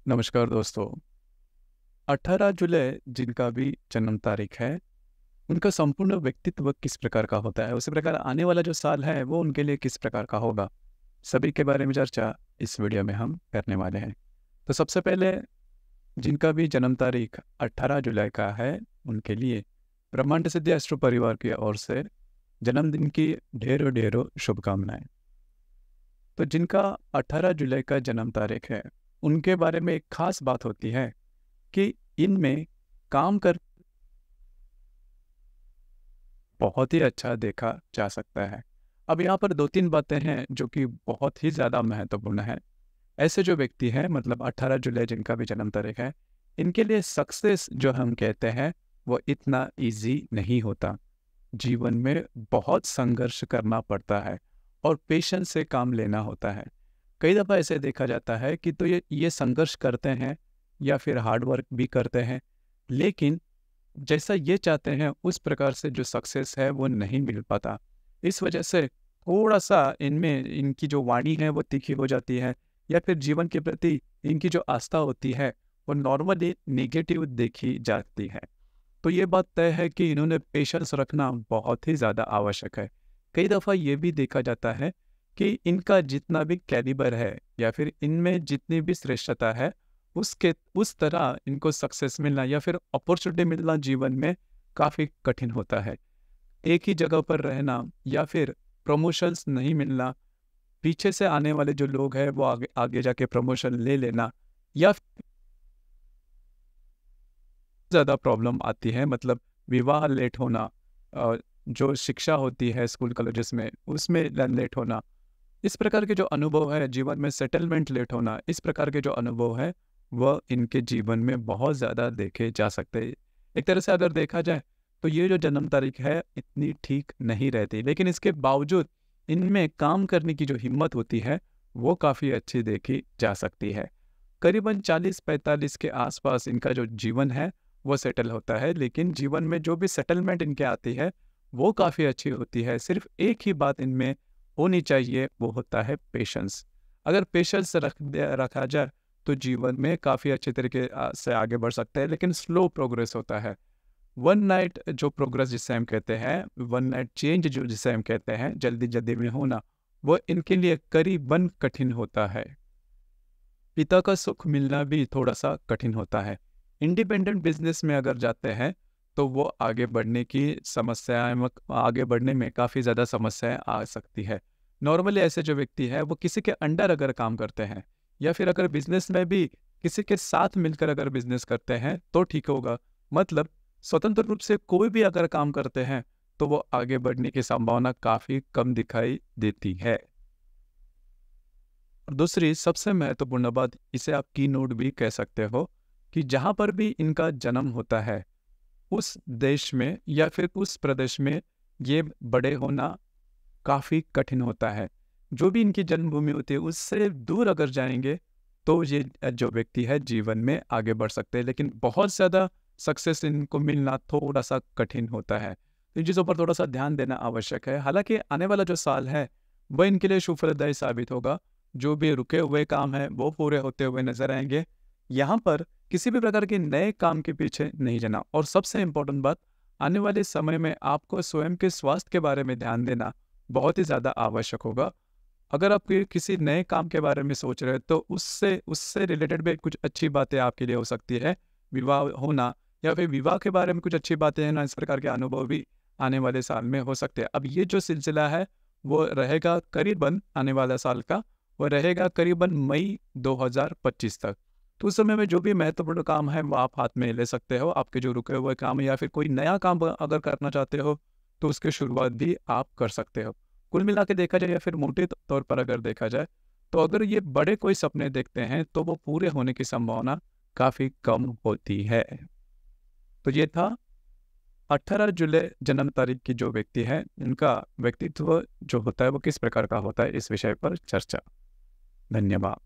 नमस्कार दोस्तों। 18 जुलाई जिनका भी जन्म तारीख है, उनका संपूर्ण व्यक्तित्व किस प्रकार का होता है? उसी प्रकार आने वाला जो साल है, वो उनके लिए किस प्रकार का होगा? सभी के बारे में चर्चा इस वीडियो में हम करने वाले हैं। तो सबसे पहले जिनका भी जन्म तारीख 18 जुलाई का है, उनके लिए ब्रह्मांड सिद्धि एस्ट्रो परिवार की ओर से जन्मदिन की ढेरों-ढेरों शुभकामनाएँ। तो जिनका 18 जुलाई का जन्म तारीख है, उनके बारे में एक खास बात होती है कि इनमें काम कर बहुत ही अच्छा देखा जा सकता है। अब यहाँ पर 2-3 बातें हैं जो कि बहुत ही ज़्यादा महत्वपूर्ण है। ऐसे जो व्यक्ति हैं मतलब 18 जुलाई जिनका भी जन्म तारीख है, इनके लिए सक्सेस जो हम कहते हैं वो इतना ईज़ी नहीं होता। जीवन में बहुत संघर्ष करना पड़ता है और पेशेंस से काम लेना होता है। कई दफ़ा ऐसे देखा जाता है कि तो ये संघर्ष करते हैं या फिर हार्ड वर्क भी करते हैं, लेकिन जैसा ये चाहते हैं उस प्रकार से जो सक्सेस है वो नहीं मिल पाता। इस वजह से थोड़ा-सा इनमें इनकी जो वाणी है वो तीखी हो जाती है या फिर जीवन के प्रति इनकी जो आस्था होती है वो नॉर्मली नेगेटिव देखी जाती है। तो ये बात तय है कि इन्होंने पेशेंस रखना बहुत ही ज़्यादा आवश्यक है। कई दफ़ा ये भी देखा जाता है कि इनका जितना भी कैलिबर है या फिर इनमें जितनी भी श्रेष्ठता है, उसके उस तरह इनको सक्सेस मिलना या फिर अपॉर्चुनिटी मिलना जीवन में काफ़ी कठिन होता है। एक ही जगह पर रहना या फिर प्रमोशंस नहीं मिलना, पीछे से आने वाले जो लोग हैं वो आगे आगे जाके प्रमोशन ले लेना या ज़्यादा प्रॉब्लम आती है मतलब विवाह लेट होना, जो शिक्षा होती है स्कूल कॉलेजेस में उसमें लेट होना, इस प्रकार के जो अनुभव है जीवन में सेटलमेंट लेट होना, इस प्रकार के जो अनुभव है वह इनके जीवन में बहुत ज़्यादा देखे जा सकते हैं। एक तरह से अगर देखा जाए तो ये जो जन्म तारीख है इतनी ठीक नहीं रहती, लेकिन इसके बावजूद इनमें काम करने की जो हिम्मत होती है वो काफ़ी अच्छी देखी जा सकती है। करीबन 40-45 के आसपास इनका जो जीवन है वो सेटल होता है, लेकिन जीवन में जो भी सेटलमेंट इनके आती है वो काफ़ी अच्छी होती है। सिर्फ एक ही बात इनमें होनी चाहिए, वो होता है पेशेंस। अगर पेशेंस रखा जाए तो जीवन में काफ़ी अच्छे तरीके से आगे बढ़ सकते हैं, लेकिन स्लो प्रोग्रेस होता है। वन नाइट जो प्रोग्रेस जिसे हम कहते हैं, वन नाइट चेंज जो जिसे हम कहते हैं, जल्दी जल्दी में होना, वो इनके लिए करीबन कठिन होता है। पिता का सुख मिलना भी थोड़ा सा कठिन होता है। इंडिपेंडेंट बिजनेस में अगर जाते हैं तो वो आगे बढ़ने की समस्याएं आगे बढ़ने में काफ़ी ज़्यादा समस्याएं आ सकती है। नॉर्मली ऐसे जो व्यक्ति है वो किसी के अंडर अगर काम करते हैं या फिर अगर बिजनेस में भी किसी के साथ मिलकर अगर बिजनेस करते हैं तो ठीक होगा। मतलब स्वतंत्र रूप से कोई भी अगर काम करते हैं तो वो आगे बढ़ने की संभावना काफ़ी कम दिखाई देती है। और दूसरी सबसे महत्वपूर्ण बात, इसे आप की नोट भी कह सकते हो, कि जहाँ पर भी इनका जन्म होता है उस देश में या फिर उस प्रदेश में ये बड़े होना काफ़ी कठिन होता है। जो भी इनकी जन्मभूमि होती है उससे दूर अगर जाएंगे तो ये जो व्यक्ति है जीवन में आगे बढ़ सकते हैं, लेकिन बहुत ज़्यादा सक्सेस इनको मिलना थोड़ा सा कठिन होता है। इन चीज़ों पर थोड़ा सा ध्यान देना आवश्यक है। हालांकि आने वाला जो साल है वह इनके लिए शुभफलदायी साबित होगा। जो भी रुके हुए काम है वो पूरे होते हुए नजर आएंगे। यहाँ पर किसी भी प्रकार के नए काम के पीछे नहीं जाना, और सबसे इम्पोर्टेंट बात, आने वाले समय में आपको स्वयं के स्वास्थ्य के बारे में ध्यान देना बहुत ही ज़्यादा आवश्यक होगा। अगर आप किसी नए काम के बारे में सोच रहे हैं तो उससे उससे रिलेटेड भी कुछ अच्छी बातें आपके लिए हो सकती है। विवाह होना या फिर विवाह के बारे में कुछ अच्छी बातें हैं ना, इस प्रकार के अनुभव भी आने वाले साल में हो सकते हैं। अब ये जो सिलसिला है वो रहेगा करीबन आने वाला साल का, वो रहेगा करीबन मई 2025 तक। तो उस समय में जो भी महत्वपूर्ण काम है वो आप हाथ में ले सकते हो। आपके जो रुके हुए काम है या फिर कोई नया काम अगर करना चाहते हो तो उसकी शुरुआत भी आप कर सकते हो। कुल मिला के देखा जाए या फिर मोटे तौर पर अगर देखा जाए तो अगर ये बड़े कोई सपने देखते हैं तो वो पूरे होने की संभावना काफ़ी कम होती है। तो ये था 18 जुलाई जन्म तारीख की जो व्यक्ति है उनका व्यक्तित्व जो होता है वो किस प्रकार का होता है, इस विषय पर चर्चा। धन्यवाद।